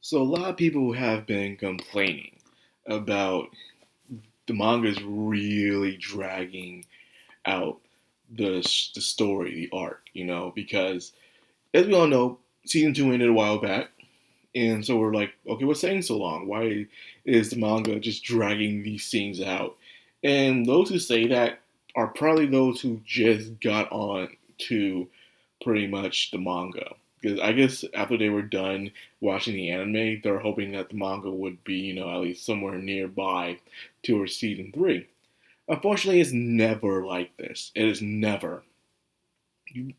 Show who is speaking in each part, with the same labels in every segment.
Speaker 1: So a lot of people have been complaining about the manga's really dragging out the story, the arc, because as we all know, season two ended a while back, and so we're like, okay, what's taking so long? Why is the manga just dragging these scenes out? And those who say that are probably those who just got on to pretty much the manga. Because I guess after they were done watching the anime, they're hoping that the manga would be, at least somewhere nearby to season three. Unfortunately, it's never like this. It is never.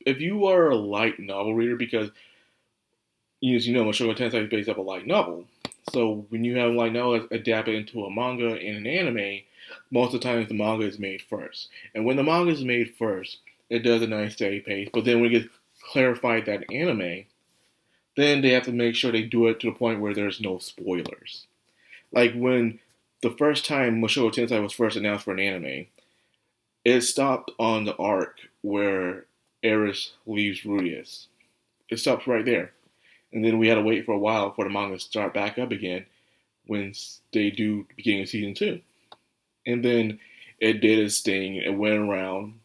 Speaker 1: If you are a light novel reader, because as you know, Mushoku Tensei is based off a light novel. So when you have a light novel adapted into a manga and an anime, most of the time the manga is made first. And when the manga is made first, it does a nice steady pace. But then when it gets clarified that anime, then they have to make sure they do it to the point where there's no spoilers. Like when the first time Mushoku Tensei was first announced for an anime, it stopped on the arc where Eris leaves Rudius. It stops right there. And then we had to wait for a while for the manga to start back up again when they do the beginning of season two. And then it did its thing, it went around,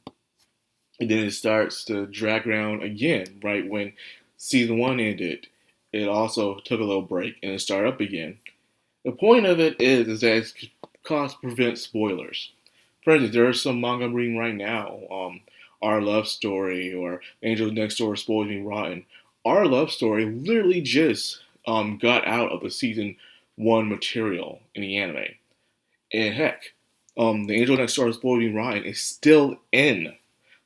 Speaker 1: and then it starts to drag around again, right when season one ended. It also took a little break and it started up again. The point of it is that it's caused to prevent spoilers. For instance, there is some manga I'm reading right now, Our Love Story or Angel Next Door Spoils Me Rotten. Our Love Story literally just got out of the season one material in the anime. And heck, the Angel Next Door Spoils Me Rotten is still in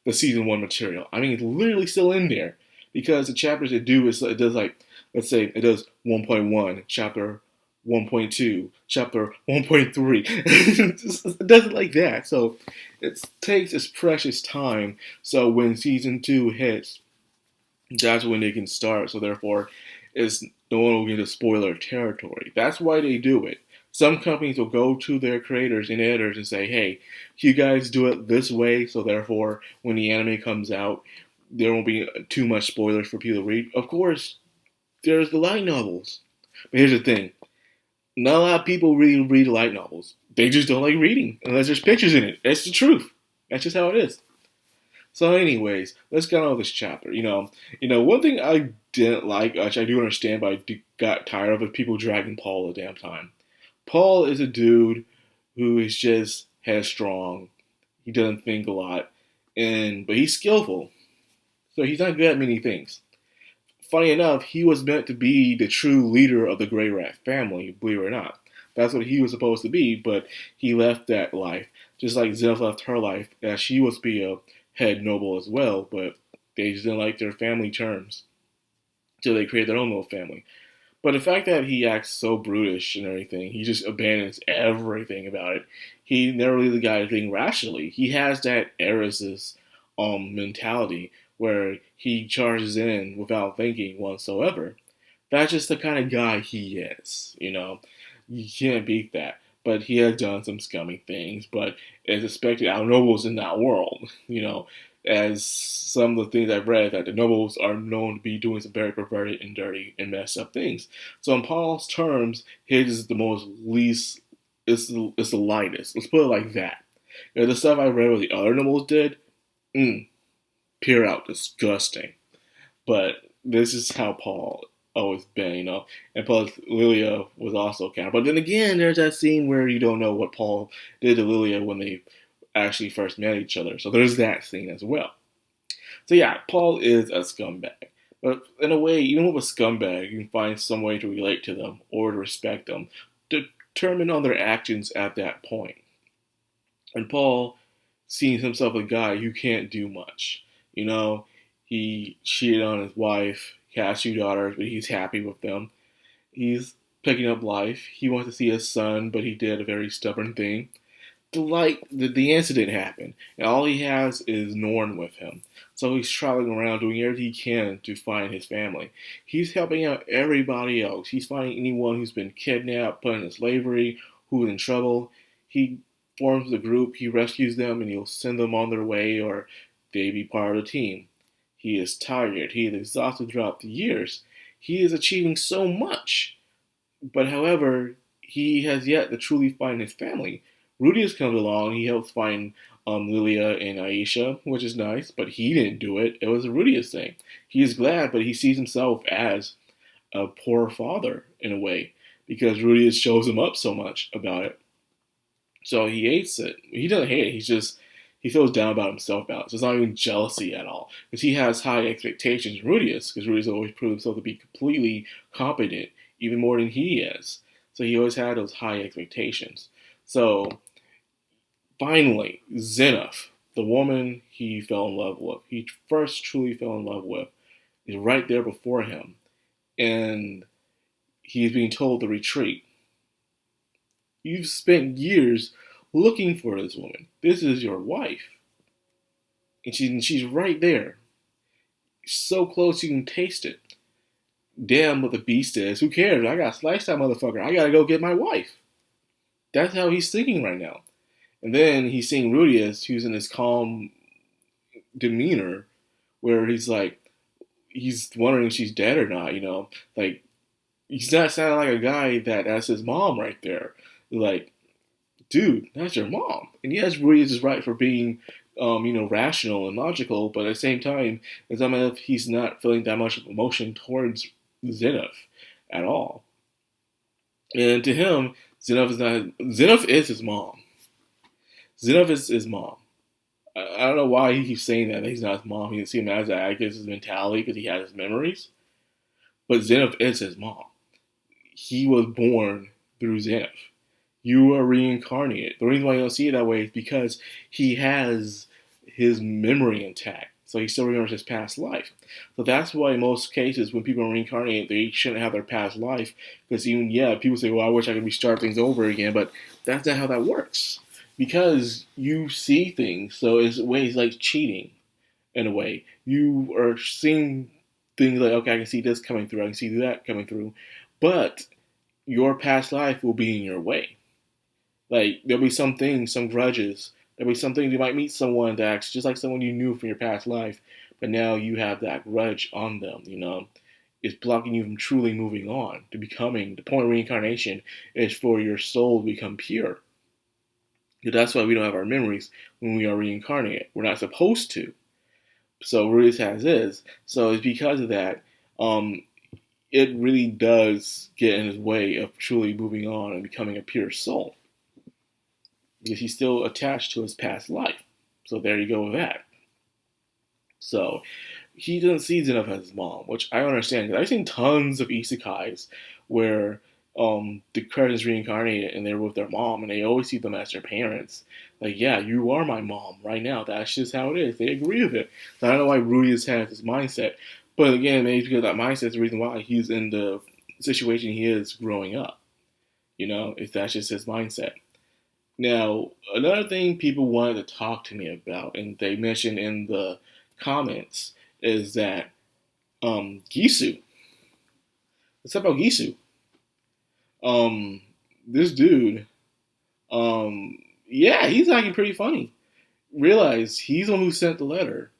Speaker 1: the season one material. I mean, it's literally still in there because the chapters it does like, let's say it does 1.1, chapter 1.2, chapter 1.3. It does it like that. So it takes its precious time. So when season two hits, that's when they can start. So therefore, it's no one will get into spoiler territory. That's why they do it. Some companies will go to their creators and editors and say, "Hey, you guys do it this way." So therefore, when the anime comes out, there won't be too much spoilers for people to read. Of course, there's the light novels. But here's the thing: not a lot of people really read light novels. They just don't like reading unless there's pictures in it. That's the truth. That's just how it is. So, anyways, let's get on with this chapter. One thing I didn't like, which I do understand, but I got tired of, is people dragging Paul the damn time. Paul is a dude who is just headstrong. He doesn't think a lot, but he's skillful. So he's not good at many things. Funny enough, he was meant to be the true leader of the Grey Rat family, believe it or not. That's what he was supposed to be, but he left that life. Just like Zenith left her life, as she was to be a head noble as well, but they just didn't like their family terms. So they created their own little family. But the fact that he acts so brutish and everything, he just abandons everything about it. He never really got anything rationally. He has that Eris's mentality where he charges in without thinking whatsoever. That's just the kind of guy he is. You can't beat that. But he has done some scummy things, but as expected, our nobles in that world, as some of the things I've read, that the nobles are known to be doing some very perverted and dirty and messed up things. So in Paul's terms, his is the most least, it's the lightest. Let's put it like that. The stuff I read what the other nobles did, pure out disgusting. But this is how Paul always been. And plus Lilia was also counter. But then again, there's that scene where you don't know what Paul did to Lilia when they actually first met each other. So there's that scene as well. So yeah, Paul is a scumbag. But in a way, even with a scumbag, you can find some way to relate to them or to respect them, determine on their actions at that point. And Paul sees himself a guy who can't do much. He cheated on his wife, he has two daughters, but he's happy with them. He's picking up life. He wants to see his son, but he did a very stubborn thing. The incident happened, and all he has is Norn with him. So he's traveling around doing everything he can to find his family. He's helping out everybody else. He's finding anyone who's been kidnapped, put into slavery, who's in trouble. He forms a group, he rescues them, and he'll send them on their way, or they be part of the team. He is tired. He is exhausted throughout the years. He is achieving so much, But however, he has yet to truly find his family. Rudius comes along. He helps find Lilia and Aisha, which is nice. But he didn't do it. It was a Rudius thing. He is glad, but he sees himself as a poor father in a way because Rudius shows him up so much about it. So he hates it. He doesn't hate it. He feels down about himself about it. So it's not even jealousy at all because he has high expectations. Rudius, because Rudius always proved himself to be completely competent, even more than he is. So he always had those high expectations. So finally, Zenith, the woman he fell in love with, he first truly fell in love with, is right there before him, and he's being told to retreat. You've spent years looking for this woman. This is your wife. And she's right there. So close you can taste it. Damn what the beast is. Who cares? I got sliced that motherfucker. I gotta go get my wife. That's how he's thinking right now. And then he's seeing Rudius, who's in this calm demeanor, where he's like, he's wondering if she's dead or not, you know? Like, he's not sounding like a guy that's his mom right there. Like, dude, that's your mom. And yes, Rudius is right for being, rational and logical, but at the same time, it's not as if he's not feeling that much emotion towards Zenith at all. And to him, Zenith is his mom. Zenith is his mom. I don't know why he keeps saying that he's not his mom. He doesn't see him as that. I guess his mentality because he has his memories. But Zenith is his mom. He was born through Zenith. You are reincarnated. The reason why you don't see it that way is because he has his memory intact. So he still remembers his past life. So that's why in most cases when people are reincarnated, they shouldn't have their past life. Because even, people say, well, I wish I could restart things over again. But that's not how that works. Because you see things. So it's ways like cheating in a way. You are seeing things like, okay, I can see this coming through. I can see that coming through. But your past life will be in your way. Like, there'll be some things, some grudges. There'll be some things you might meet someone that's just like someone you knew from your past life, but now you have that grudge on them, you know? It's blocking you from truly moving on to becoming. The point of reincarnation is for your soul to become pure. That's why we don't have our memories when we are reincarnated. We're not supposed to. So Rudius has his. So it's because of that, it really does get in his way of truly moving on and becoming a pure soul. Because he's still attached to his past life. So there you go with that. So he doesn't see Zenith as his mom, which I understand. Because I've seen tons of isekais where the characters reincarnated and they're with their mom and they always see them as their parents. Like, yeah, you are my mom right now. That's just how it is. They agree with it. So I don't know why Rudius has this mindset. But again, maybe because that mindset is the reason why he's in the situation he is growing up. You know, that's just his mindset. Now, another thing people wanted to talk to me about, and they mentioned in the comments, is that Gisu. Let's talk about Gisu. This dude, he's acting pretty funny. Realize he's the one who sent the letter,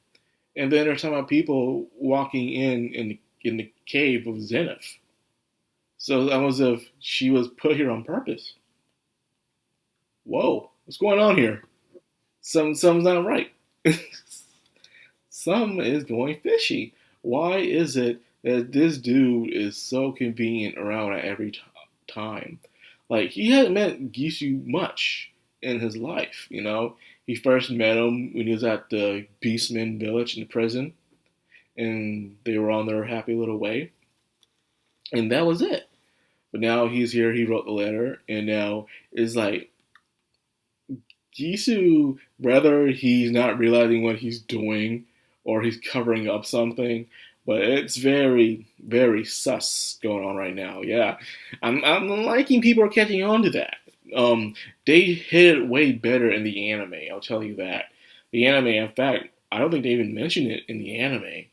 Speaker 1: and then they're talking about people walking in the cave of Zenith. So it's almost as if she was put here on purpose. Whoa, what's going on here? Something's not right. Something is going fishy. Why is it that this dude is so convenient around at every time? Like, he hasn't met Gisu much in his life, you know? He first met him when he was at the Beastman village in the prison, and they were on their happy little way, and that was it. But now he's here, he wrote the letter, and now it's like, Gisu, whether he's not realizing what he's doing or he's covering up something, but it's very, very sus going on right now. Yeah, I'm liking people are catching on to that. They hit it way better in the anime. I'll tell you that. The anime, in fact, I don't think they even mentioned it in the anime,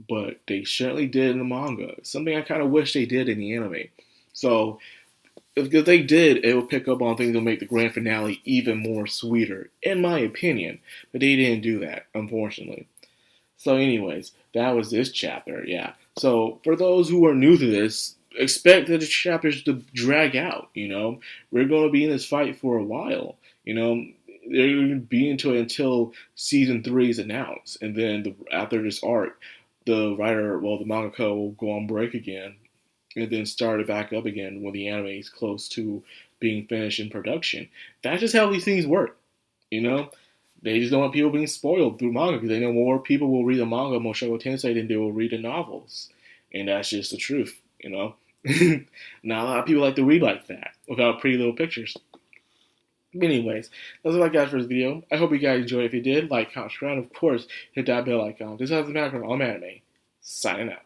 Speaker 1: but they certainly did in the manga. Something I kind of wish they did in the anime. So if they did, it would pick up on things that would make the grand finale even more sweeter, in my opinion. But they didn't do that, unfortunately. So anyways, that was this chapter, yeah. So for those who are new to this, expect the chapters to drag out. You know, we're going to be in this fight for a while. You know, they're going to be into it until season 3 is announced, and then after this arc, the writer, well, the mangaka will go on break again, and then start it back up again when the anime is close to being finished in production. That's just how these things work. You know, they just don't want people being spoiled through manga because they know more people will read the manga Mushoku Tensei than they will read the novels, and that's just the truth. You know, not a lot of people like to read like that without pretty little pictures. But anyways, that's all I got for this video. I hope you guys enjoyed. If you did, like, comment, subscribe, and of course, hit that bell icon. This has the background on anime. Signing out.